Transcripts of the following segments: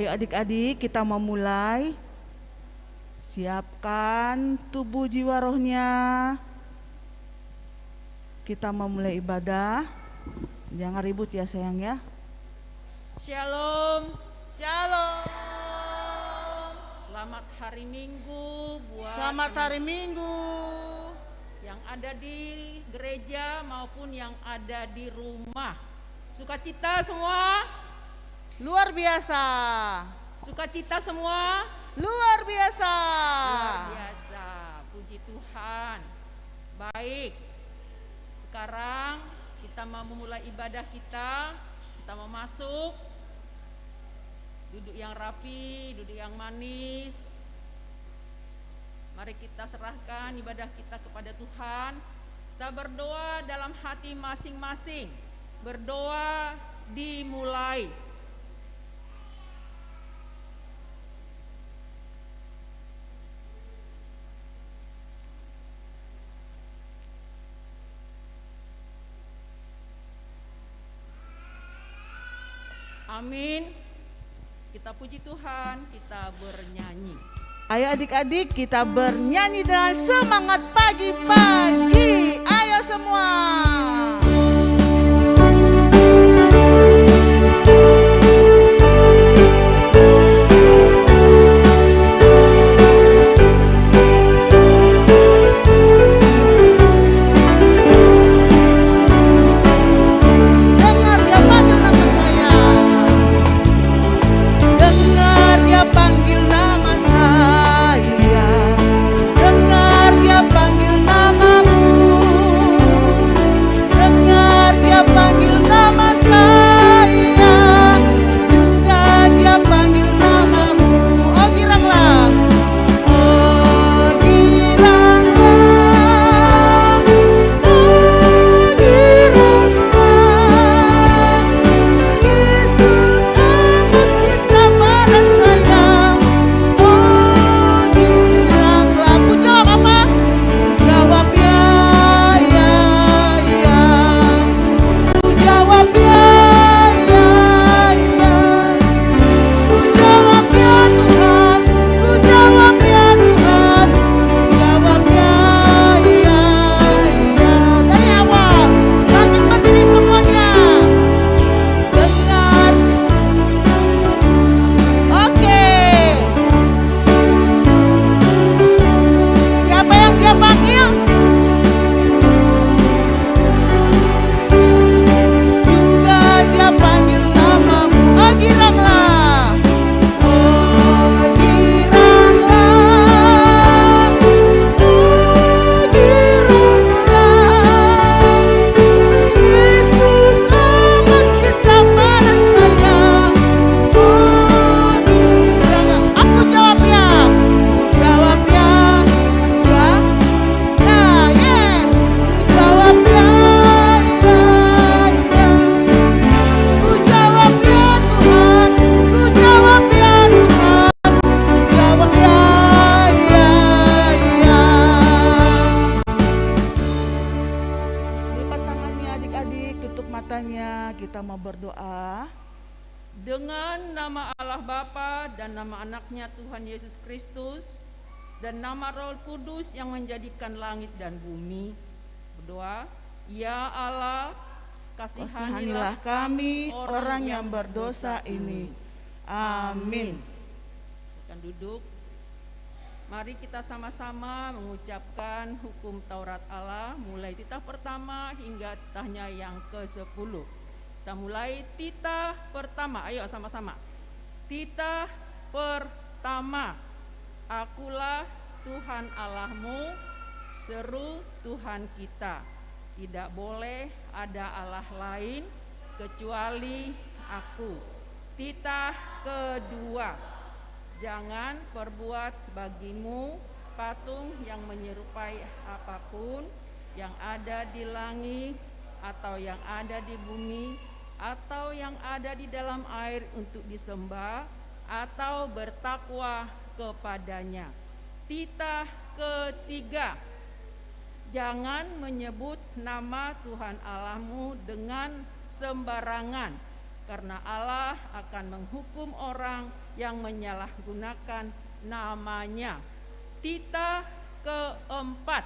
Ayo adik-adik, kita memulai. Siapkan tubuh jiwa rohnya. Kita memulai ibadah. Jangan ribut ya sayang ya. Shalom. Shalom. Selamat hari Minggu buat Selamat hari Minggu yang ada di gereja maupun yang ada di rumah. Sukacita semua? luar biasa. Sukacita semua? Luar biasa. Luar biasa. Puji Tuhan. Baik. Sekarang kita mau memulai ibadah kita. Kita mau masuk. Duduk yang rapi, duduk yang manis. Mari kita serahkan ibadah kita kepada Tuhan. Kita berdoa dalam hati masing-masing. Berdoa dimulai. Amin. Kita puji Tuhan, kita bernyanyi. Ayo adik-adik, kita bernyanyi dengan semangat pagi-pagi. Ayo semua. Kita mau berdoa. Dengan nama Allah Bapa dan nama anaknya Tuhan Yesus Kristus dan nama Roh Kudus yang menjadikan langit dan bumi. Berdoa, ya Allah, kasihanilah kami orang yang berdosa ini. Amin. Akan duduk. Mari kita sama-sama mengucapkan hukum Taurat Allah mulai titah pertama hingga titahnya yang ke-10. Kita mulai titah pertama. Ayo sama-sama. Titah pertama. Akulah Tuhan Allahmu, seru Tuhan kita. Tidak boleh ada Allah lain kecuali aku. Titah kedua. Jangan perbuat bagimu patung yang menyerupai apapun yang ada di langit atau yang ada di bumi atau yang ada di dalam air untuk disembah atau bertakwa kepadanya. Titah ketiga. Jangan menyebut nama Tuhan Allahmu dengan sembarangan, karena Allah akan menghukum orang yang menyalahgunakan namanya. Titah keempat,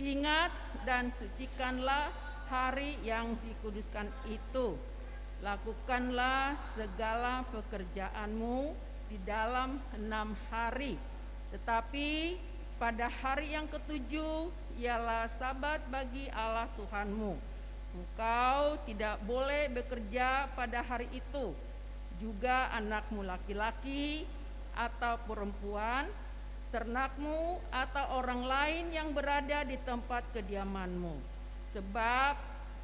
ingat dan sucikanlah hari yang dikuduskan itu. Lakukanlah segala pekerjaanmu di dalam 6 hari. Tetapi pada hari yang ketujuh ialah sabat bagi Allah Tuhanmu. Engkau tidak boleh bekerja pada hari itu. Juga anakmu laki-laki atau perempuan, ternakmu atau orang lain yang berada di tempat kediamanmu. Sebab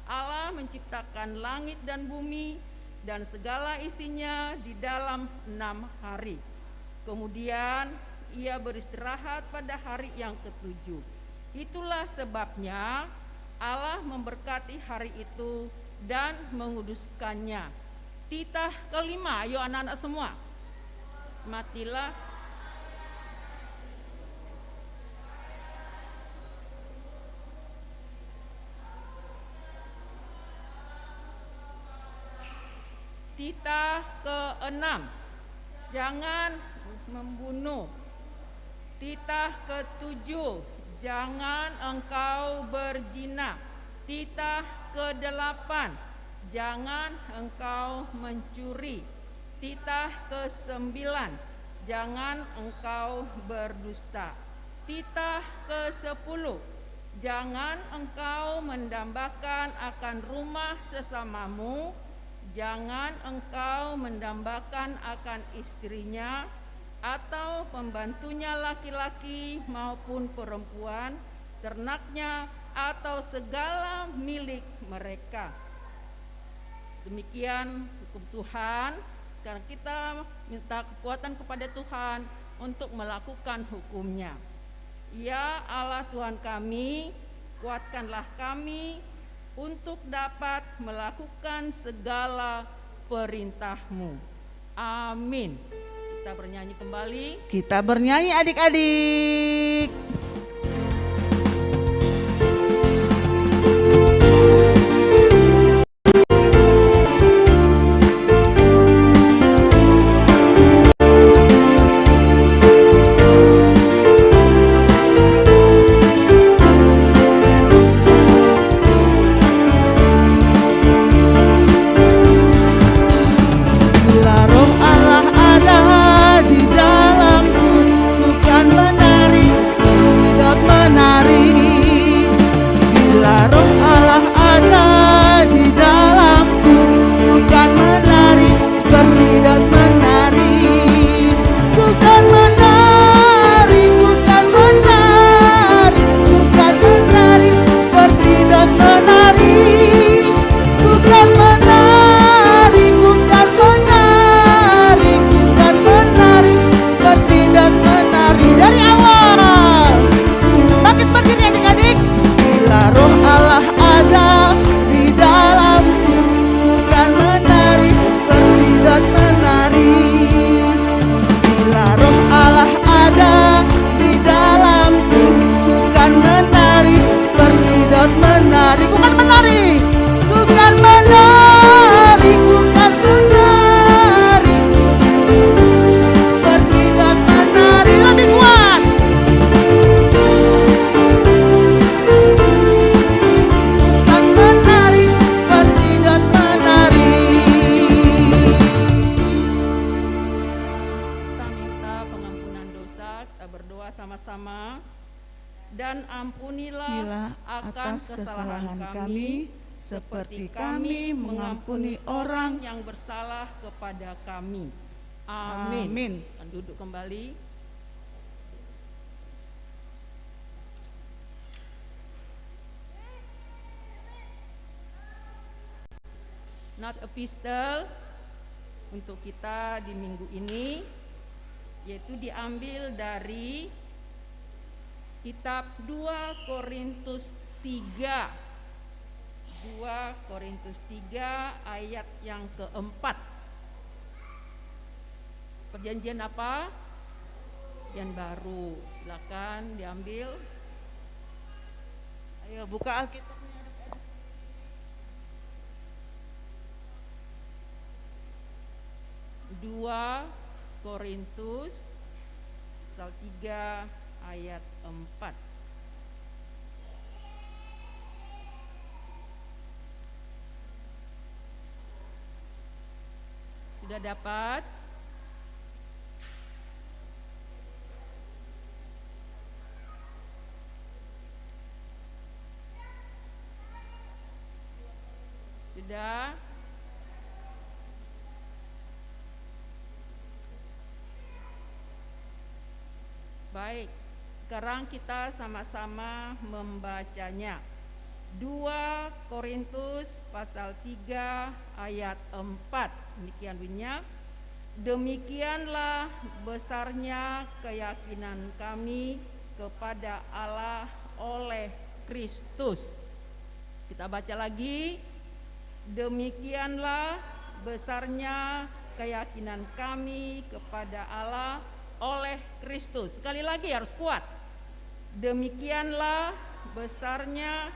Allah menciptakan langit dan bumi dan segala isinya di dalam 6 hari. Kemudian ia beristirahat pada hari yang ketujuh. Itulah sebabnya Allah memberkati hari itu dan menguduskannya. Titah kelima, ayo anak-anak semua. Matilah Titah keenam, jangan membunuh. Titah ketujuh, jangan engkau berzina. Titah kedelapan, jangan engkau mencuri. Titah kesembilan, jangan engkau berdusta. Titah ke-10, jangan engkau mendambakan akan rumah sesamamu. Jangan engkau mendambakan akan istrinya atau pembantunya laki-laki maupun perempuan, ternaknya atau segala milik mereka. Demikian hukum Tuhan. Sekarang kita minta kekuatan kepada Tuhan untuk melakukan hukumnya. Ya Allah Tuhan kami, kuatkanlah kami untuk dapat melakukan segala perintah-Mu. Amin. Kita bernyanyi kembali. Kita bernyanyi adik-adik. Dan ampunilah akan kesalahan kami, seperti kami mengampuni orang yang bersalah kepada kami. Amin. Amin. Duduk kembali. Nats epistel untuk kita di minggu ini yaitu diambil dari kitab 2 Korintus 3. 2 Korintus 3 ayat yang keempat. Perjanjian apa? Yang baru. Silakan diambil. Ayo buka Alkitabnya. 2 Korintus pasal 3 ayat 4. Sudah dapat? Sudah? Baik, sekarang kita sama-sama membacanya. 2 Korintus pasal 3 ayat 4. Demikian bunyinya. Demikianlah besarnya keyakinan kami kepada Allah oleh Kristus. Kita baca lagi. Demikianlah besarnya keyakinan kami kepada Allah oleh Kristus. Sekali lagi harus kuat. Demikianlah besarnya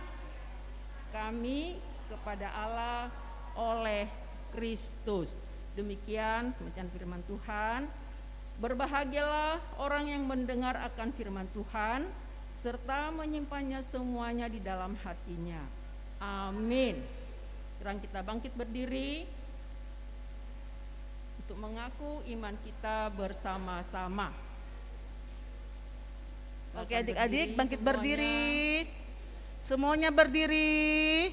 kami kepada Allah oleh Kristus. Demikian pembacaan firman Tuhan. Berbahagialah orang yang mendengar akan firman Tuhan serta menyimpannya semuanya di dalam hatinya. Amin. Sekarang kita bangkit berdiri untuk mengaku iman kita bersama-sama. Oke adik-adik, bangkit berdiri. Semuanya berdiri.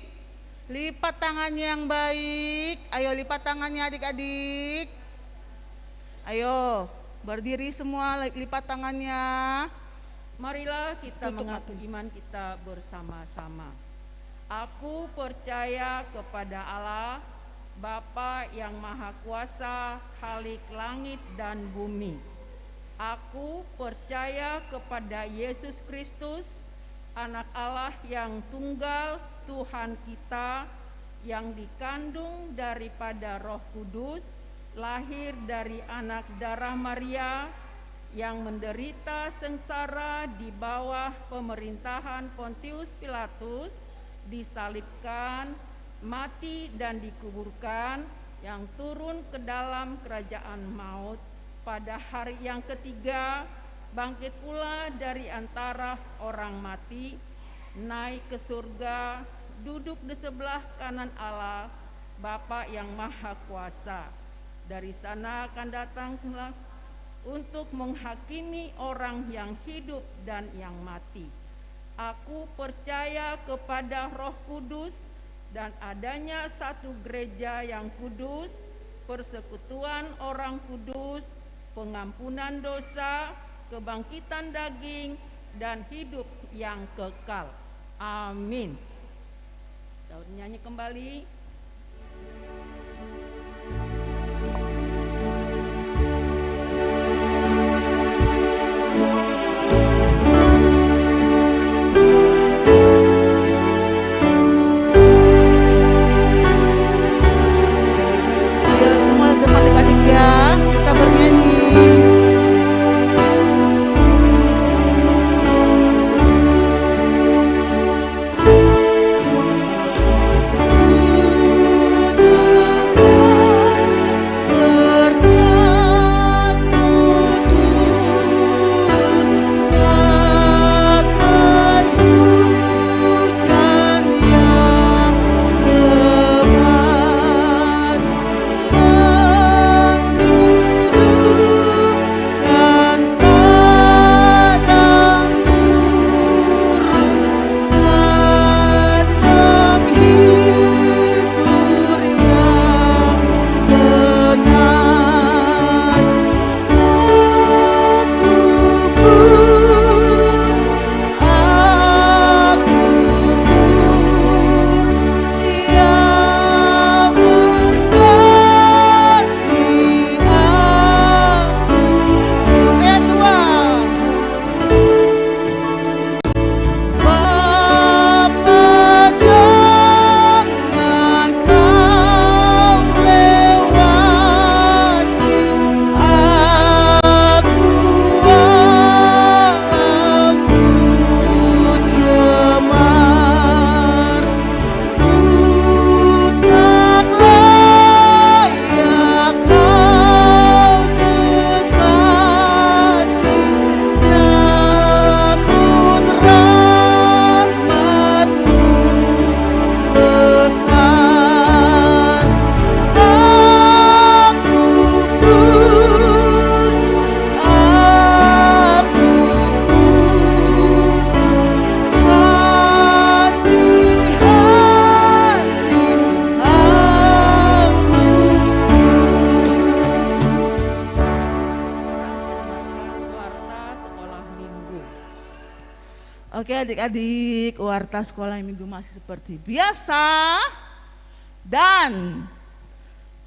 Lipat tangannya yang baik. Ayo lipat tangannya adik-adik. Ayo berdiri semua, lipat tangannya. Marilah kita mengaku iman kita bersama-sama. Aku percaya kepada Allah, Bapa yang Maha Kuasa, Khalik langit dan bumi. Aku percaya kepada Yesus Kristus, Anak Allah yang tunggal, Tuhan kita, yang dikandung daripada Roh Kudus, lahir dari anak darah Maria, yang menderita sengsara di bawah pemerintahan Pontius Pilatus, disalibkan, mati dan dikuburkan, yang turun ke dalam kerajaan maut, pada hari yang ketiga bangkit pula dari antara orang mati, naik ke surga, duduk di sebelah kanan Allah, Bapa yang Maha Kuasa. Dari sana akan datang untuk menghakimi orang yang hidup dan yang mati. Aku percaya kepada Roh Kudus dan adanya satu gereja yang kudus, persekutuan orang kudus, pengampunan dosa, kebangkitan daging, dan hidup yang kekal. Amin. Kita nyanyi kembali. Ayo semua depan adik-adik ya, kita bernyanyi. Ku Oke adik-adik, warta sekolah minggu masih seperti biasa. Dan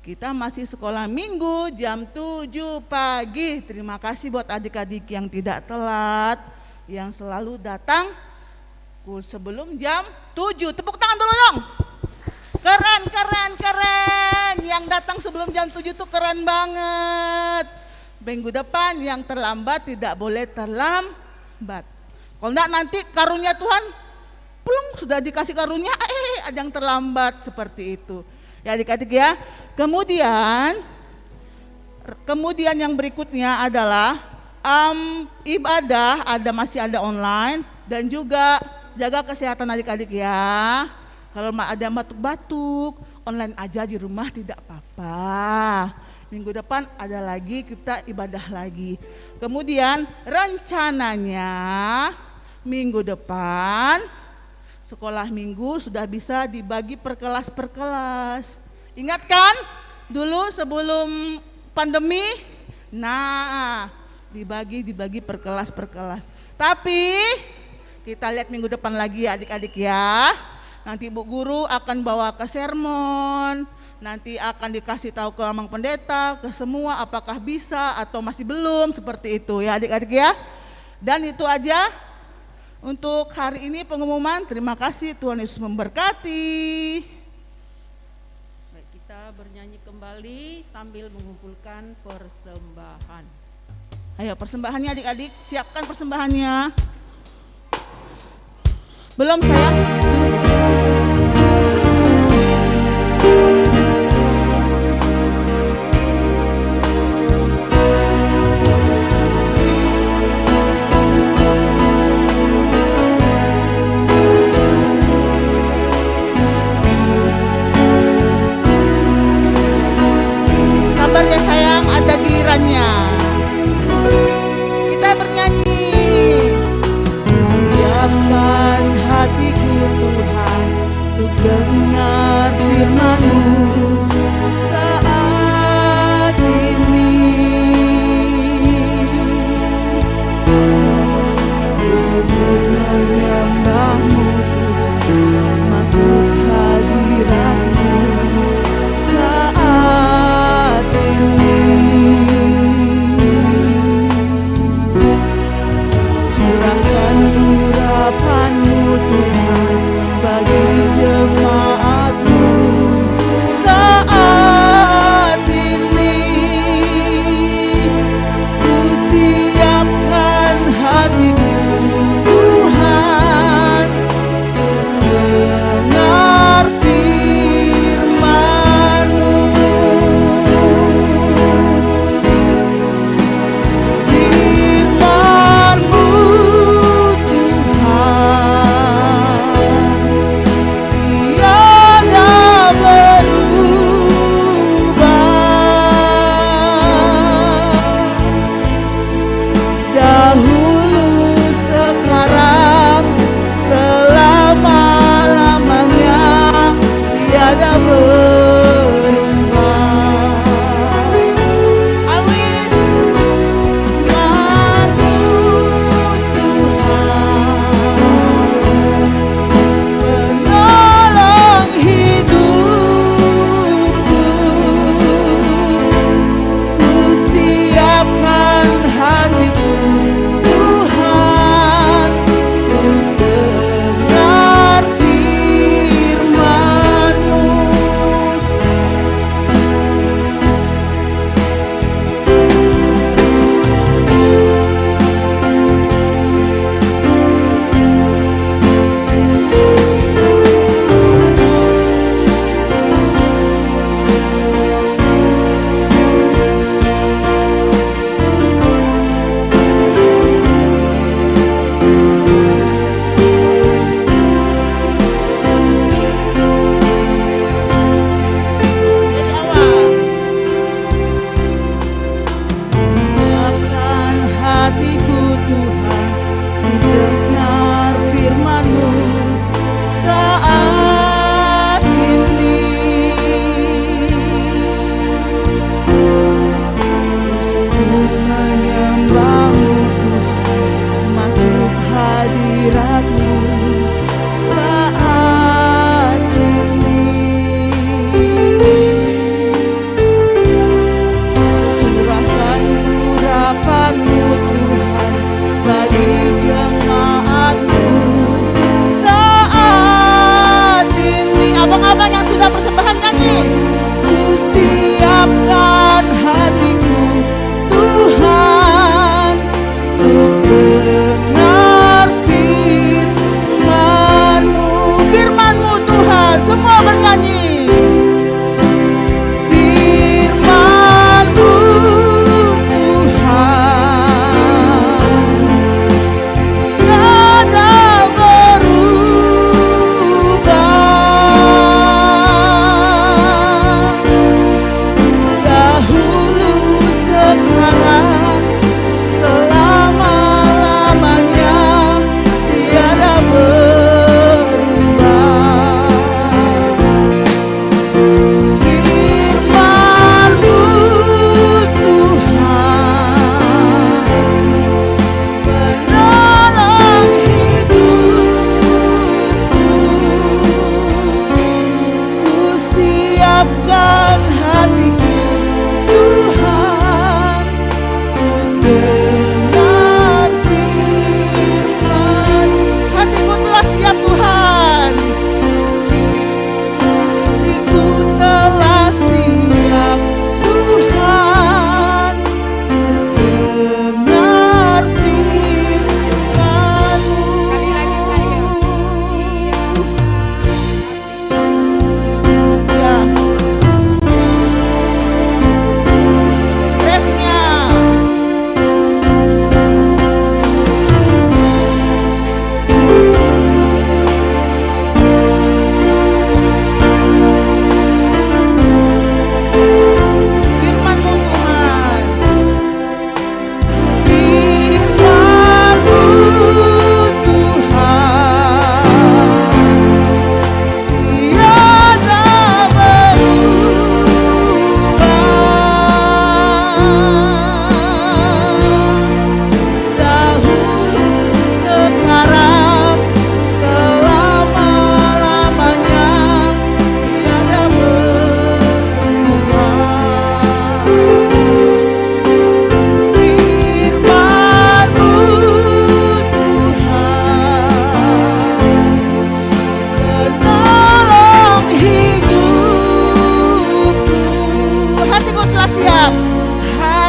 kita masih sekolah minggu jam 7 pagi. Terima kasih buat adik-adik yang tidak telat, yang selalu datang sebelum jam 7. Tepuk tangan dulu dong. Keren, keren, keren. Yang datang sebelum jam 7 tuh keren banget. Minggu depan yang terlambat tidak boleh terlambat. Kalau enggak nanti karunia Tuhan belum sudah dikasih karunia, ada yang terlambat seperti itu. Ya adik-adik ya. Kemudian yang berikutnya adalah ibadah masih ada online, dan juga jaga kesehatan adik-adik ya. Kalau ada batuk-batuk, online aja di rumah tidak apa-apa. Minggu depan ada lagi, kita ibadah lagi. Kemudian rencananya minggu depan sekolah minggu sudah bisa dibagi per kelas. Ingat kan dulu sebelum pandemi? Nah, dibagi per kelas. Tapi kita lihat minggu depan lagi ya adik-adik ya. Nanti Bu Guru akan bawa ke sermon, nanti akan dikasih tahu ke Amang Pendeta, ke semua apakah bisa atau masih belum, seperti itu ya adik-adik ya. Dan itu aja untuk hari ini pengumuman. Terima kasih, Tuhan Yesus memberkati. Baik, kita bernyanyi kembali sambil mengumpulkan persembahan. Ayo persembahannya adik-adik, siapkan persembahannya. Belum sayang? Sabar ya sayang, ada gilirannya. Kita bernyanyi. Siapkan hatiku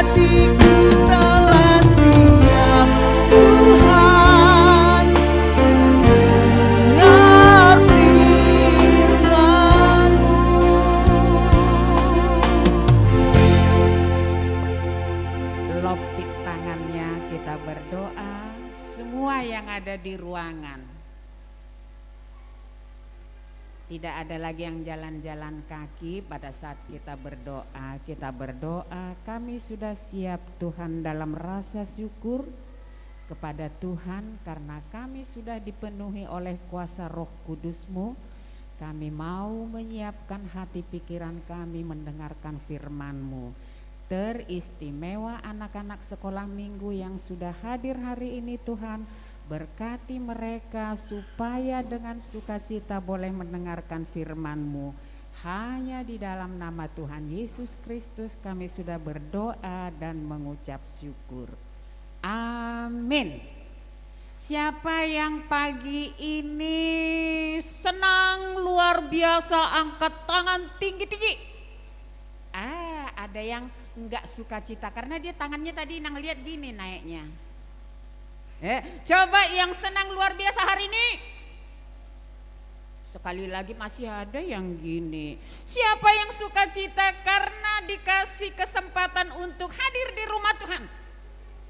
hatiku telah siap Tuhan, dengar firman-Mu. Lopik tangannya, kita berdoa. Semua yang ada di ruangan, tidak ada lagi yang jalan-jalan kaki pada saat kita berdoa. Kita berdoa, kami sudah siap Tuhan dalam rasa syukur kepada Tuhan karena kami sudah dipenuhi oleh kuasa Roh Kudus-Mu. Kami mau menyiapkan hati pikiran kami mendengarkan firman-Mu. Teristimewa anak-anak sekolah minggu yang sudah hadir hari ini Tuhan, berkati mereka supaya dengan sukacita boleh mendengarkan firman-Mu. Hanya di dalam nama Tuhan Yesus Kristus kami sudah berdoa dan mengucap syukur. Amin. Siapa yang pagi ini senang luar biasa, angkat tangan tinggi-tinggi. Ada yang enggak suka cita karena dia tangannya tadi nang lihat gini naiknya. Coba yang senang luar biasa hari ini. Sekali lagi masih ada yang gini. Siapa yang suka cita karena dikasih kesempatan untuk hadir di rumah Tuhan?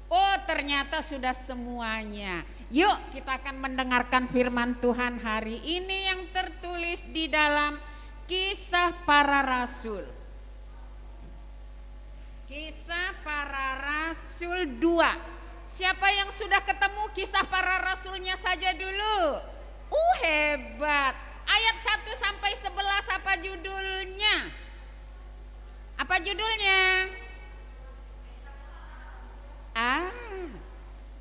Oh, ternyata sudah semuanya. Yuk kita akan mendengarkan firman Tuhan hari ini yang tertulis di dalam Kisah Para Rasul. Kisah Para Rasul 2. Siapa yang sudah ketemu Kisah Para Rasulnya saja dulu? Hebat. Ayat 1 sampai 11 apa judulnya? Apa judulnya?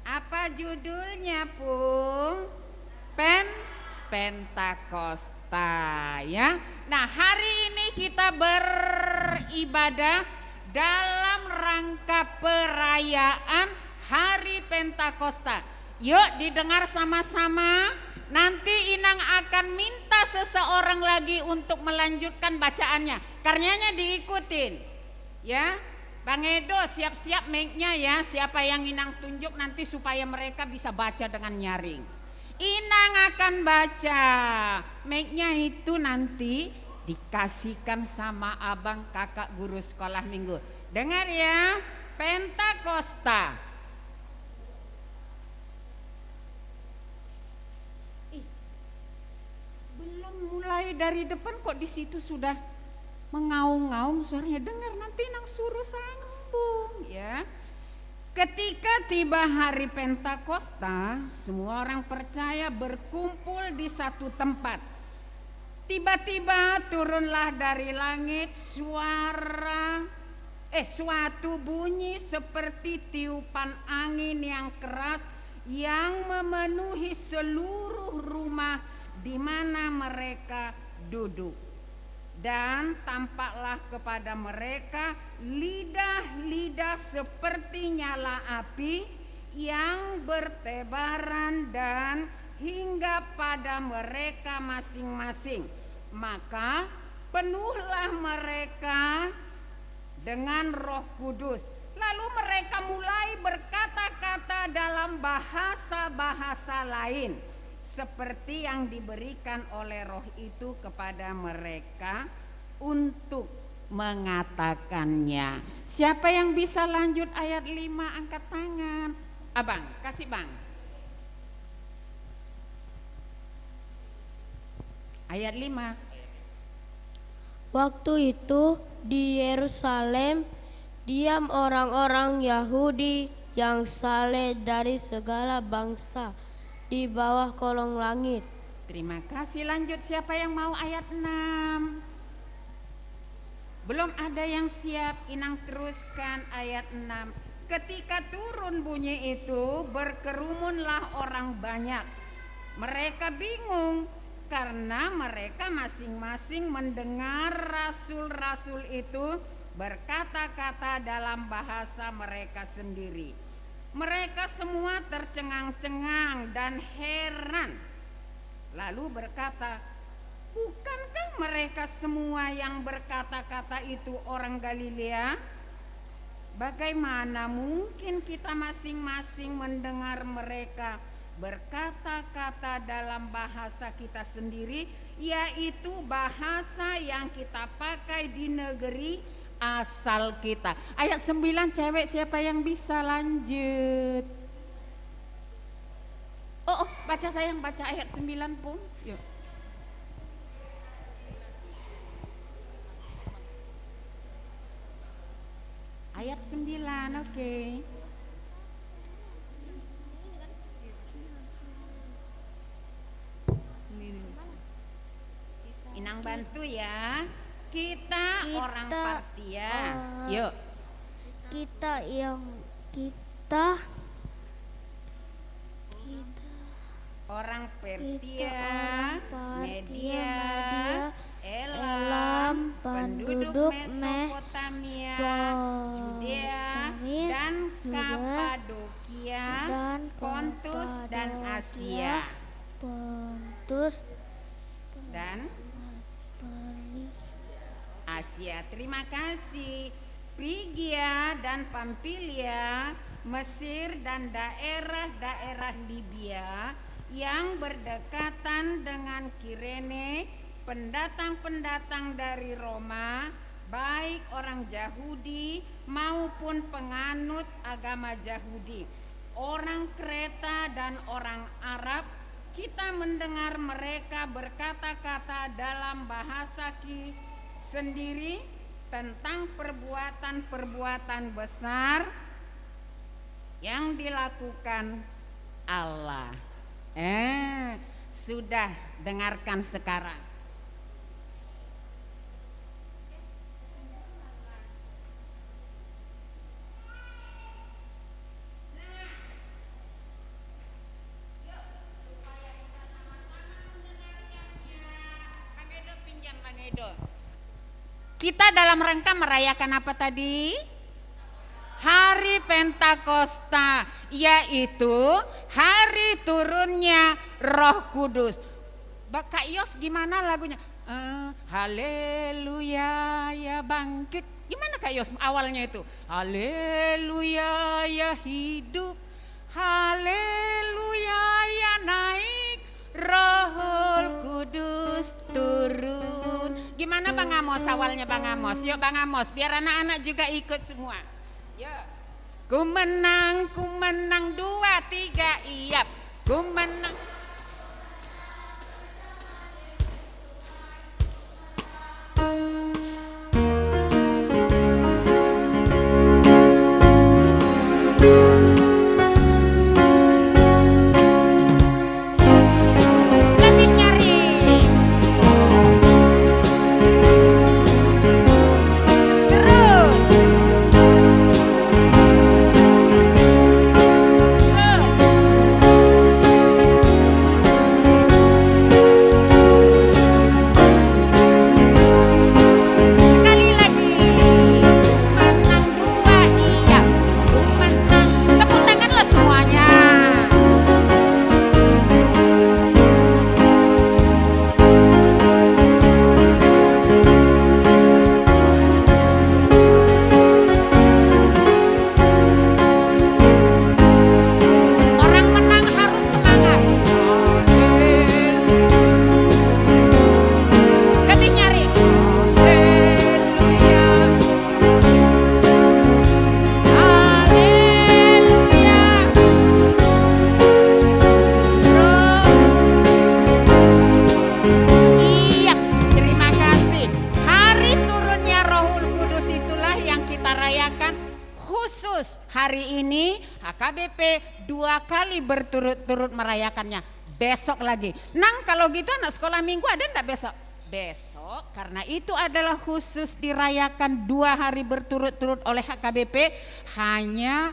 Apa judulnya, Pung? Pentakosta, ya. Nah, hari ini kita beribadah dalam rangka perayaan Hari Pentakosta. Yuk didengar sama-sama. Nanti Inang akan minta seseorang lagi untuk melanjutkan bacaannya. Karenanya diikutin. Ya, Bang Edo siap-siap mic-nya ya. Siapa yang Inang tunjuk nanti supaya mereka bisa baca dengan nyaring. Inang akan baca. Mic-nya itu nanti dikasihkan sama abang kakak guru sekolah minggu. Dengar ya, Pentakosta. Belum mulai dari depan kok di situ sudah mengaum-ngaum suaranya. Dengar, nanti nang suruh sambung ya. Ketika tiba hari Pentakosta, semua orang percaya berkumpul di satu tempat. Tiba-tiba turunlah dari langit suatu bunyi seperti tiupan angin yang keras yang memenuhi seluruh rumah di mana mereka duduk. Dan tampaklah kepada mereka lidah-lidah seperti nyala api yang bertebaran dan hingga pada mereka masing-masing. Maka penuhlah mereka dengan Roh Kudus. Lalu mereka mulai berkata-kata dalam bahasa-bahasa lain seperti yang diberikan oleh Roh itu kepada mereka untuk mengatakannya. Siapa yang bisa lanjut ayat 5 angkat tangan. Abang, kasih Bang. Ayat 5. Waktu itu di Yerusalem diam orang-orang Yahudi yang saleh dari segala bangsa di bawah kolong langit. Terima kasih. Lanjut, siapa yang mau ayat 6? Belum ada yang siap. Inang teruskan ayat 6. Ketika turun bunyi itu, berkerumunlah orang banyak. Mereka bingung karena mereka masing-masing mendengar rasul-rasul itu berkata-kata dalam bahasa mereka sendiri. Mereka semua tercengang-cengang dan heran. Lalu berkata, bukankah mereka semua yang berkata-kata itu orang Galilea? Bagaimana mungkin kita masing-masing mendengar mereka berkata-kata dalam bahasa kita sendiri, yaitu bahasa yang kita pakai di negeri asal kita. Ayat 9 cewek siapa yang bisa lanjut? Oh, baca sayang, baca ayat 9 pun. Yuk. Ayat 9, oke. Inang bantu ya. Kita orang Partia. Yuk. Kita Orang Pertia, orang Media, Elam, penduduk Mesopotamia, Judea dan Kapadokia, Pontus dan Asia. Dan Asia, terima kasih. Frigia dan Pamfilia, Mesir dan daerah-daerah Libya yang berdekatan dengan Kirene, pendatang-pendatang dari Roma, baik orang Yahudi maupun penganut agama Yahudi, orang Kreta dan orang Arab. Kita mendengar mereka berkata-kata dalam bahasa sendiri tentang perbuatan-perbuatan besar yang dilakukan Allah. Sudah dengarkan sekarang. Kita dalam rangka merayakan apa tadi? Hari Pentakosta, yaitu hari turunnya Roh Kudus. Kak Yos gimana lagunya? Haleluya ya bangkit. Gimana Kak Yos awalnya itu? Haleluya ya hidup. Haleluya ya naik. Roh Kudus turun. Gimana Bang Amos awalnya Bang Amos? Yuk Bang Amos, biar anak-anak juga ikut semua. Ya. Ku menang 2, 3, iya. Ku menang. Hari ini HKBP 2 kali berturut-turut merayakannya. Besok lagi. Nang kalau gitu anak sekolah minggu ada enggak besok? Besok karena itu adalah khusus dirayakan 2 hari berturut-turut oleh HKBP. Hanya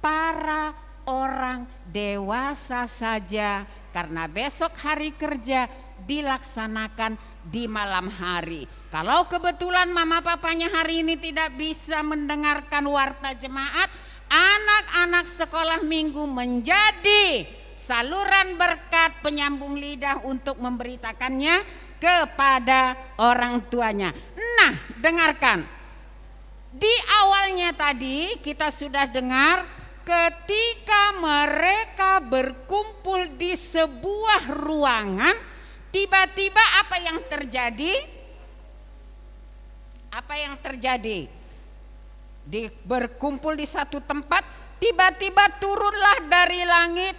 para orang dewasa saja. Karena besok hari kerja dilaksanakan di malam hari. Kalau kebetulan mama papanya hari ini tidak bisa mendengarkan warta jemaat, anak-anak sekolah minggu menjadi saluran berkat penyambung lidah untuk memberitakannya kepada orang tuanya. Nah, dengarkan. Di awalnya Contohnya tadi kita sudah dengar, ketika mereka berkumpul di sebuah ruangan, tiba-tiba apa yang terjadi? Apa yang terjadi? Berkumpul di satu tempat, tiba-tiba turunlah dari langit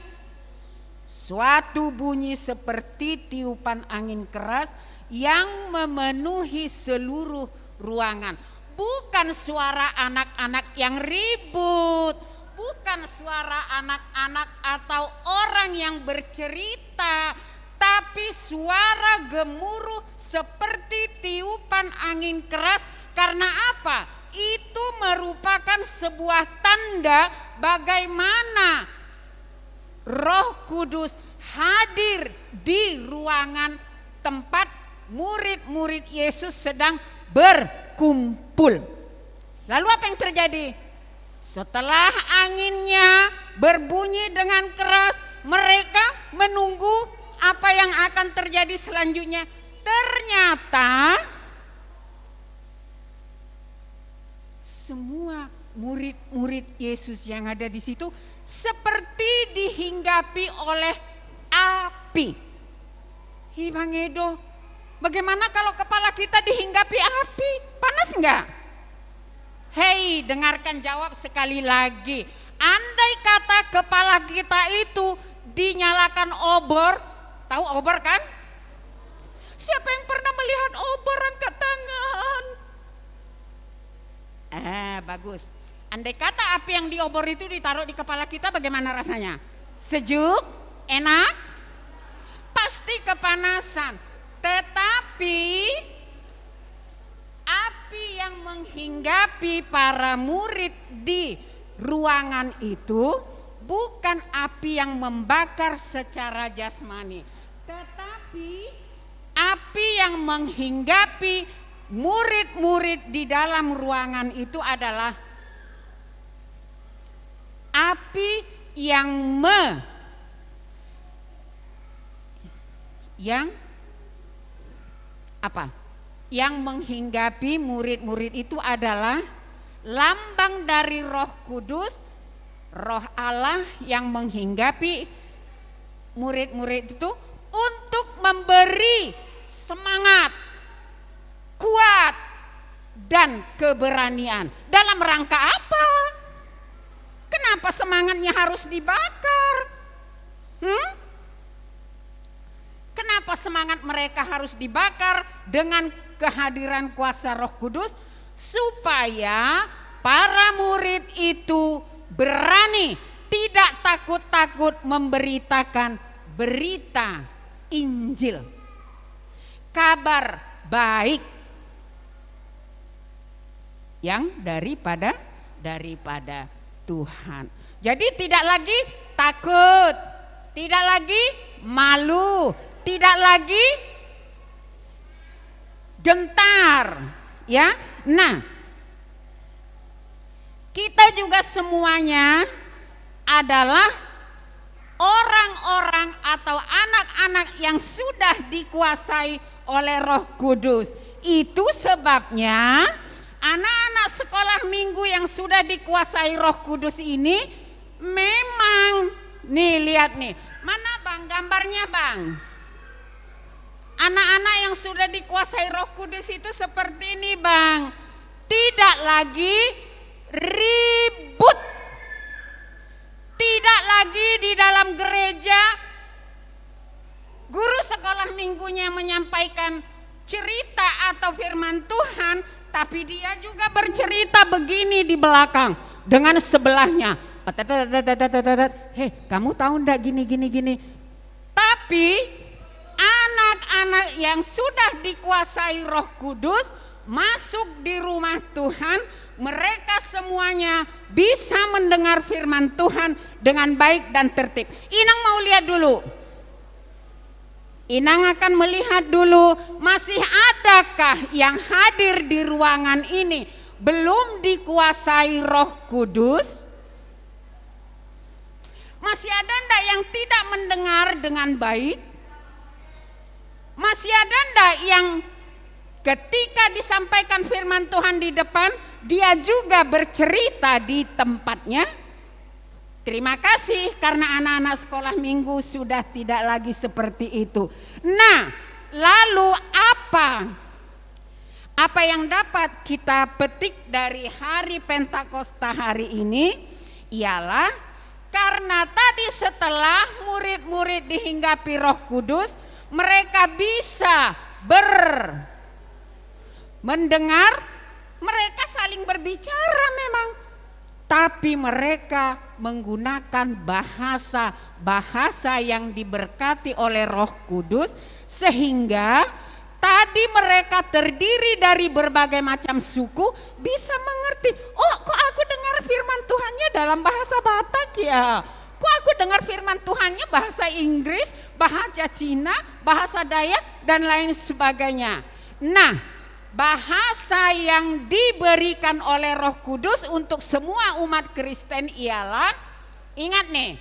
suatu bunyi seperti tiupan angin keras yang memenuhi seluruh ruangan. Bukan suara anak-anak yang ribut, bukan suara anak-anak atau orang yang bercerita, tapi suara gemuruh seperti tiupan angin keras. Karena apa? Itu merupakan sebuah tanda bagaimana Roh Kudus hadir di ruangan tempat murid-murid Yesus sedang berkumpul. Lalu apa yang terjadi? Setelah anginnya berbunyi dengan keras, mereka menunggu apa yang akan terjadi selanjutnya. Ternyata semua murid-murid Yesus yang ada di situ seperti dihinggapi oleh api. Hi Bang Edo, bagaimana kalau kepala kita dihinggapi api? Panas enggak? Hei, dengarkan jawab sekali lagi. Andai kata kepala kita itu dinyalakan obor, tahu obor kan? Siapa yang pernah melihat obor, angkat tangan. Bagus. Andai kata api yang di obor itu ditaruh di kepala kita, bagaimana rasanya? Sejuk? Enak? Pasti kepanasan. Tetapi api yang menghinggapi para murid di ruangan itu bukan api yang membakar secara jasmani, tetapi api yang menghinggapi murid-murid di dalam ruangan itu adalah api yang yang menghinggapi murid-murid itu adalah lambang dari Roh Kudus, Roh Allah yang menghinggapi murid-murid itu untuk memberi semangat, kuat, dan keberanian. Dalam rangka apa? Kenapa semangatnya harus dibakar? Kenapa semangat mereka harus dibakar dengan kehadiran kuasa Roh Kudus? Supaya para murid itu berani, tidak takut-takut memberitakan berita Injil, kabar baik yang daripada Tuhan. Jadi tidak lagi takut, tidak lagi malu, tidak lagi gentar, ya. Nah, kita juga semuanya adalah orang-orang atau anak-anak yang sudah dikuasai oleh Roh Kudus. Itu sebabnya anak-anak sekolah minggu yang sudah dikuasai Roh Kudus ini memang, nih lihat nih, mana Bang gambarnya Bang? Anak-anak yang sudah dikuasai Roh Kudus itu seperti ini Bang. Tidak lagi ribut, tidak lagi di dalam gereja guru sekolah minggunya menyampaikan cerita atau firman Tuhan, tapi dia juga bercerita begini di belakang dengan sebelahnya. Hei, kamu tahu enggak gini. Tapi anak-anak yang sudah dikuasai Roh Kudus masuk di rumah Tuhan, mereka semuanya bisa mendengar firman Tuhan dengan baik dan tertib. Inang mau lihat dulu. Inang akan melihat dulu, masih adakah yang hadir di ruangan ini belum dikuasai Roh Kudus? Masih ada enggak yang tidak mendengar dengan baik? Masih ada enggak yang ketika disampaikan firman Tuhan di depan, dia juga bercerita di tempatnya. Terima kasih karena anak-anak sekolah minggu sudah tidak lagi seperti itu. Nah, lalu apa yang dapat kita petik dari hari Pentakosta hari ini ialah karena tadi setelah murid-murid dihinggapi Roh Kudus, mereka bisa mendengar, mereka saling berbicara memang, tapi mereka menggunakan bahasa yang diberkati oleh Roh Kudus, sehingga tadi mereka terdiri dari berbagai macam suku bisa mengerti. Oh, kok aku dengar firman Tuhannya dalam bahasa Batak ya? Kok aku dengar firman Tuhannya bahasa Inggris, bahasa Cina, bahasa Dayak dan lain sebagainya. Nah, bahasa yang diberikan oleh Roh Kudus untuk semua umat Kristen ialah, ingat nih,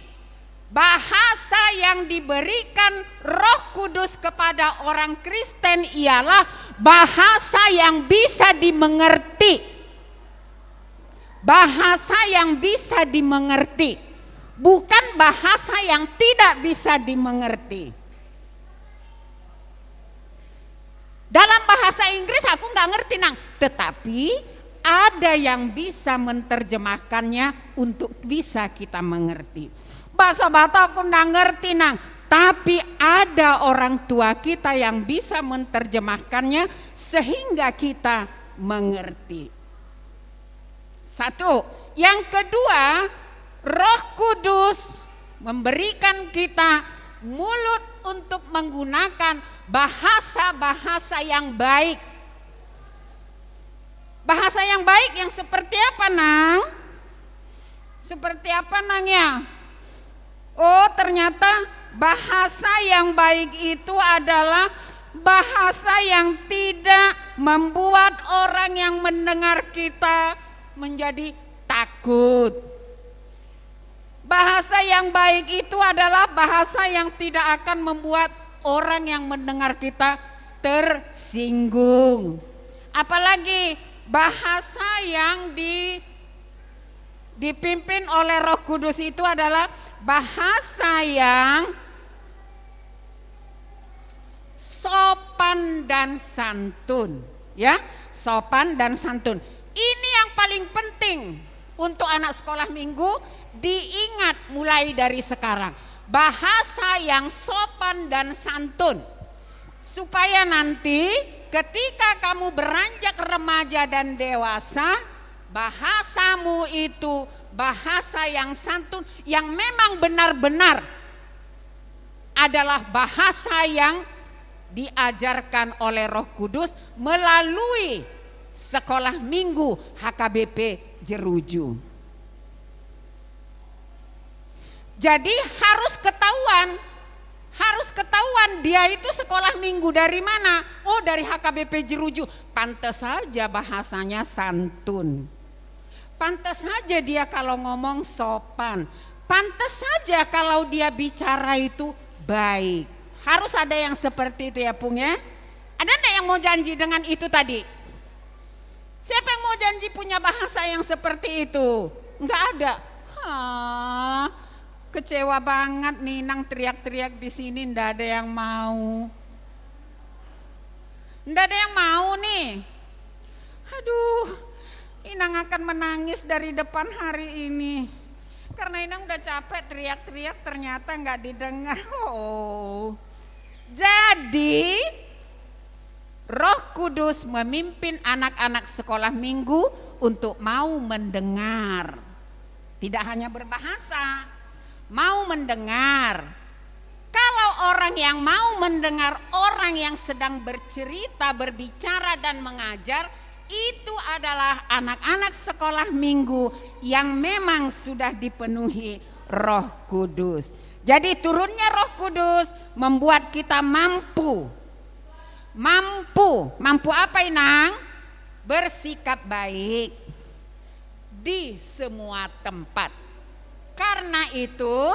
bahasa yang diberikan Roh Kudus kepada orang Kristen ialah bahasa yang bisa dimengerti. Bahasa yang bisa dimengerti, bukan bahasa yang tidak bisa dimengerti. Dalam bahasa Inggris aku nggak ngerti nang, tetapi ada yang bisa menerjemahkannya untuk bisa kita mengerti. Bahasa Batak aku nggak ngerti nang, tapi ada orang tua kita yang bisa menerjemahkannya sehingga kita mengerti. Satu, yang kedua, Roh Kudus memberikan kita mulut untuk menggunakan bahasa-bahasa yang baik. Bahasa yang baik yang seperti apa nang? Seperti apa nang ya? Oh, ternyata bahasa yang baik itu adalah bahasa yang tidak membuat orang yang mendengar kita menjadi takut. Bahasa yang baik itu adalah bahasa yang tidak akan membuat orang yang mendengar kita tersinggung. Apalagi bahasa yang dipimpin oleh Roh Kudus itu adalah bahasa yang sopan dan santun, ya, sopan dan santun. Ini yang paling penting untuk anak sekolah minggu diingat mulai dari sekarang. Bahasa yang sopan dan santun, supaya nanti ketika kamu beranjak remaja dan dewasa, bahasamu itu bahasa yang santun, yang memang benar-benar adalah bahasa yang diajarkan oleh Roh Kudus melalui sekolah minggu HKBP Jeruju. Jadi harus ketahuan dia itu sekolah minggu dari mana. Oh, dari HKBP Jeruju. Pantas saja bahasanya santun. Pantas saja dia kalau ngomong sopan. Pantas saja kalau dia bicara itu baik. Harus ada yang seperti itu ya Pung ya. Ada enggak yang mau janji dengan itu tadi? Siapa yang mau janji punya bahasa yang seperti itu? Enggak ada. Kecewa banget nih nang teriak-teriak di sini, ndak ada yang mau. Ndak ada yang mau nih. Aduh, Inang akan menangis dari depan hari ini. Karena Inang udah capek teriak-teriak ternyata nggak didengar. Oh. Jadi Roh Kudus memimpin anak-anak sekolah minggu untuk mau mendengar. Tidak hanya berbahasa, mau mendengar. Kalau orang yang mau mendengar orang yang sedang bercerita, berbicara dan mengajar, itu adalah anak-anak sekolah minggu yang memang sudah dipenuhi Roh Kudus. Jadi turunnya Roh Kudus membuat kita mampu apa Inang? Bersikap baik di semua tempat. Karena itu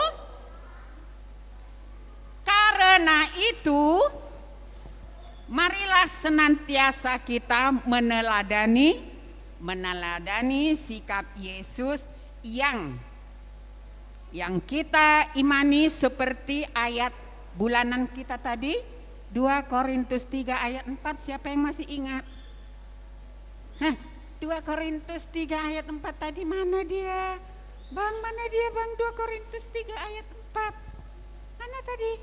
marilah senantiasa kita meneladani meneladani sikap Yesus yang kita imani seperti ayat bulanan kita tadi, 2 Korintus 3 ayat 4. Siapa yang masih ingat? 2 Korintus 3 ayat 4 tadi mana dia? Bang, mana dia Bang? 2 Korintus 3 ayat 4. Mana tadi?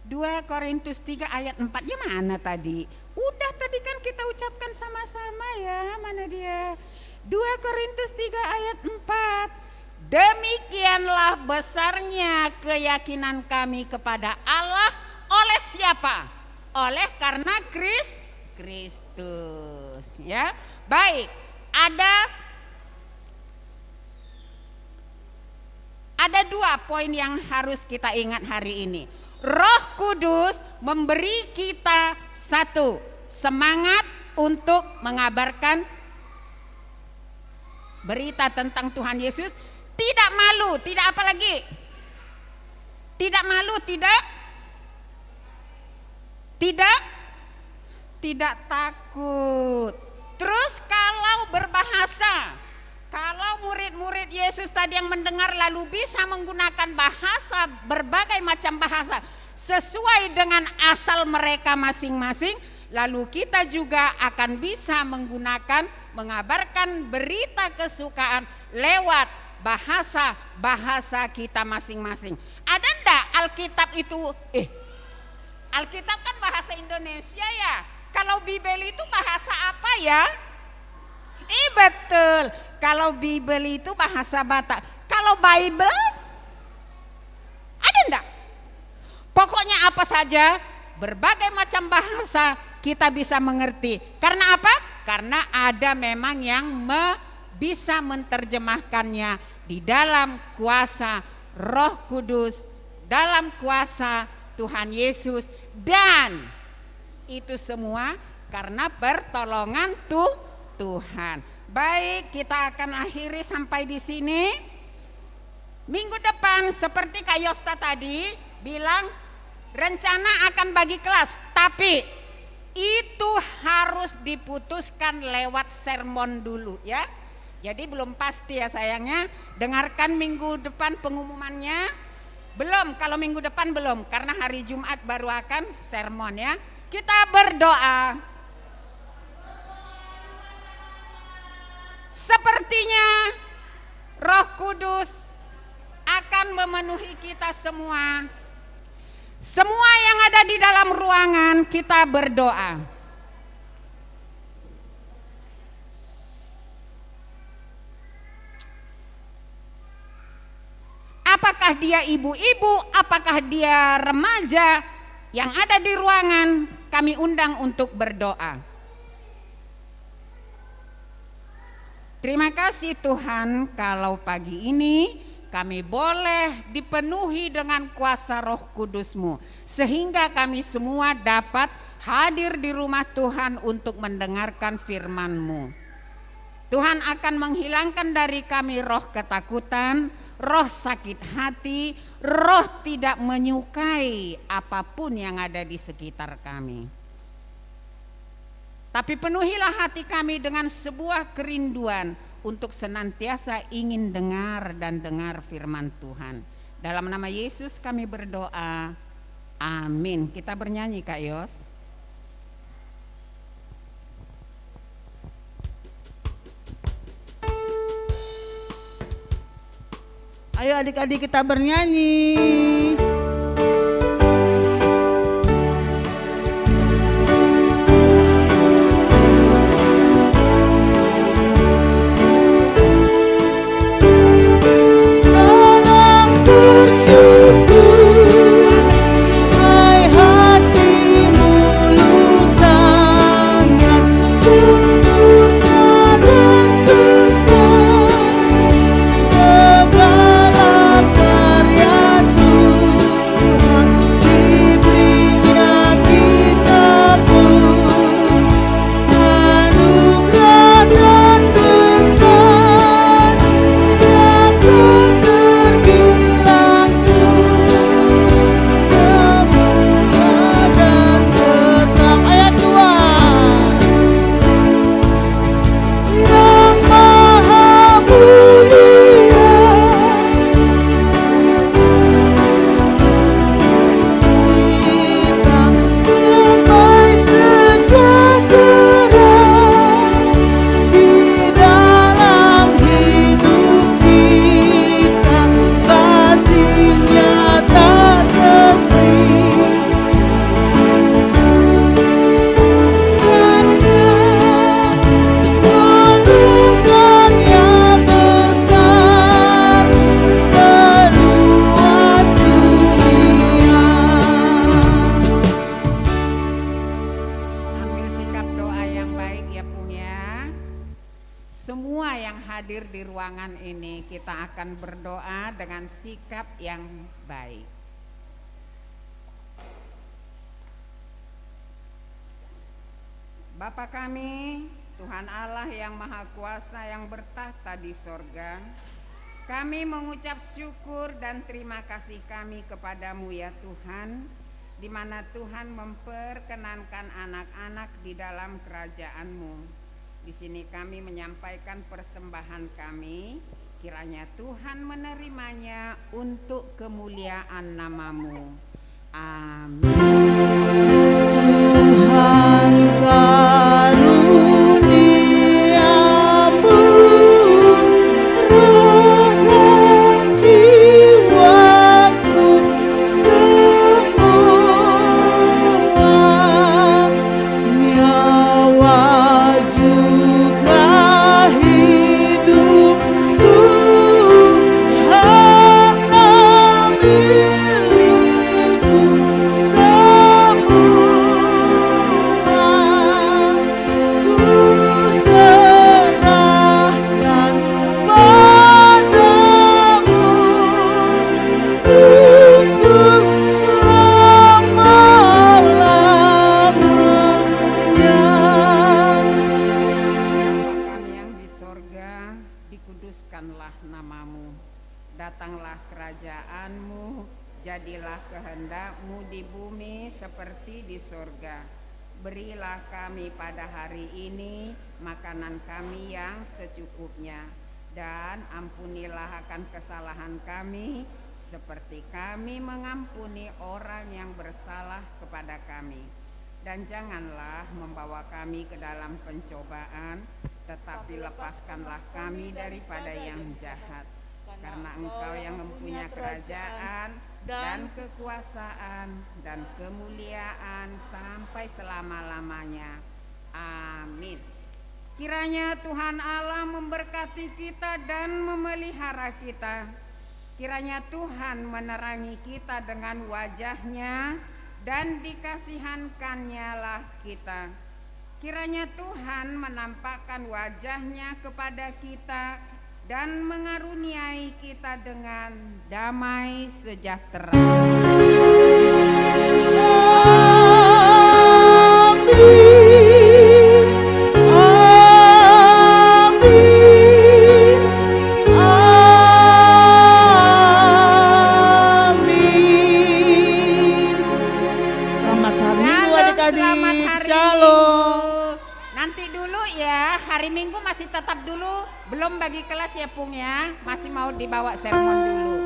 2 Korintus 3 ayat 4-nya mana tadi? Udah tadi kan kita ucapkan sama-sama ya. Mana dia? 2 Korintus 3 ayat 4. Demikianlah besarnya keyakinan kami kepada Allah oleh siapa? Oleh karena Kristus, ya. Baik, ada 2 poin yang harus kita ingat hari ini. Roh Kudus memberi kita 1, semangat untuk mengabarkan berita tentang Tuhan Yesus. Tidak malu, tidak apa lagi? Tidak malu, tidak takut. Terus kalau berbahasa, kalau murid-murid Yesus tadi yang mendengar lalu bisa menggunakan bahasa, berbagai macam bahasa sesuai dengan asal mereka masing-masing, lalu kita juga akan bisa mengabarkan berita kesukaan lewat bahasa kita masing-masing. Ada enggak Alkitab itu? Alkitab kan bahasa Indonesia ya. Kalau Bibel itu bahasa apa ya? Betul. Kalau Bibel itu bahasa Batak. Kalau Bible ada enggak? Pokoknya apa saja, berbagai macam bahasa kita bisa mengerti. Karena apa? Karena ada memang yang bisa menerjemahkannya di dalam kuasa Roh Kudus, dalam kuasa Tuhan Yesus, dan itu semua karena pertolongan Tuhan. Baik, kita akan akhiri sampai di sini. Minggu depan seperti Kak Yosta tadi bilang, rencana akan bagi kelas, tapi itu harus diputuskan lewat sermon dulu ya. Jadi belum pasti ya sayangnya. Dengarkan minggu depan pengumumannya. Belum, kalau minggu depan belum, karena hari Jumat baru akan sermon ya. Kita berdoa. Sepertinya Roh Kudus akan memenuhi kita semua. Semua yang ada di dalam ruangan kita berdoa. Apakah dia ibu-ibu, apakah dia remaja yang ada di ruangan, kami undang untuk berdoa. Terima kasih Tuhan kalau pagi ini kami boleh dipenuhi dengan kuasa Roh Kudus-Mu, sehingga kami semua dapat hadir di rumah Tuhan untuk mendengarkan firman-Mu. Tuhan akan menghilangkan dari kami roh ketakutan, roh sakit hati, roh tidak menyukai apapun yang ada di sekitar kami. Tapi penuhilah hati kami dengan sebuah kerinduan untuk senantiasa ingin dengar dan dengar firman Tuhan. Dalam nama Yesus kami berdoa, amin. Kita bernyanyi Kak Yos. Ayo adik-adik kita bernyanyi. Segala karya Tuhan semua yang hadir di ruangan ini kita akan berdoa dengan sikap yang baik. Bapa kami, Tuhan Allah yang Maha Kuasa yang bertahta di sorga, kami mengucap syukur dan terima kasih kami kepadamu ya Tuhan, di mana Tuhan memperkenankan anak-anak di dalam kerajaan-Mu. Di sini kami menyampaikan persembahan kami, kiranya Tuhan menerimanya untuk kemuliaan nama-Mu. Amin. Tuhan karuniamu, roh dan jiwaku semua, nyawa juga hidupku, harta milikku semua. Datanglah kerajaan-Mu, jadilah kehendak-Mu di bumi seperti di sorga. Berilah kami pada hari ini makanan kami yang secukupnya, dan ampunilah akan kesalahan kami, seperti kami mengampuni orang yang bersalah kepada kami. Dan janganlah membawa kami ke dalam pencobaan, tetapi lepaskanlah kami daripada yang jahat. Karena Engkau yang mempunyai kerajaan dan kekuasaan dan kemuliaan sampai selama-lamanya. Amin. Kiranya Tuhan Allah memberkati kita dan memelihara kita. Kiranya Tuhan menerangi kita dengan wajah-Nya dan dikasihankannya lah kita. Kiranya Tuhan menampakkan wajah-Nya kepada kita dan mengaruniai kita dengan damai sejahtera. Amin. Amin. Amin. Selamat hari Minggu adik-adik. Selamat hari Shalom. Minggu. Nanti dulu ya, hari Minggu masih tetap dulu, belum bagi kelas ya Pung ya, masih mau dibawa sermon dulu.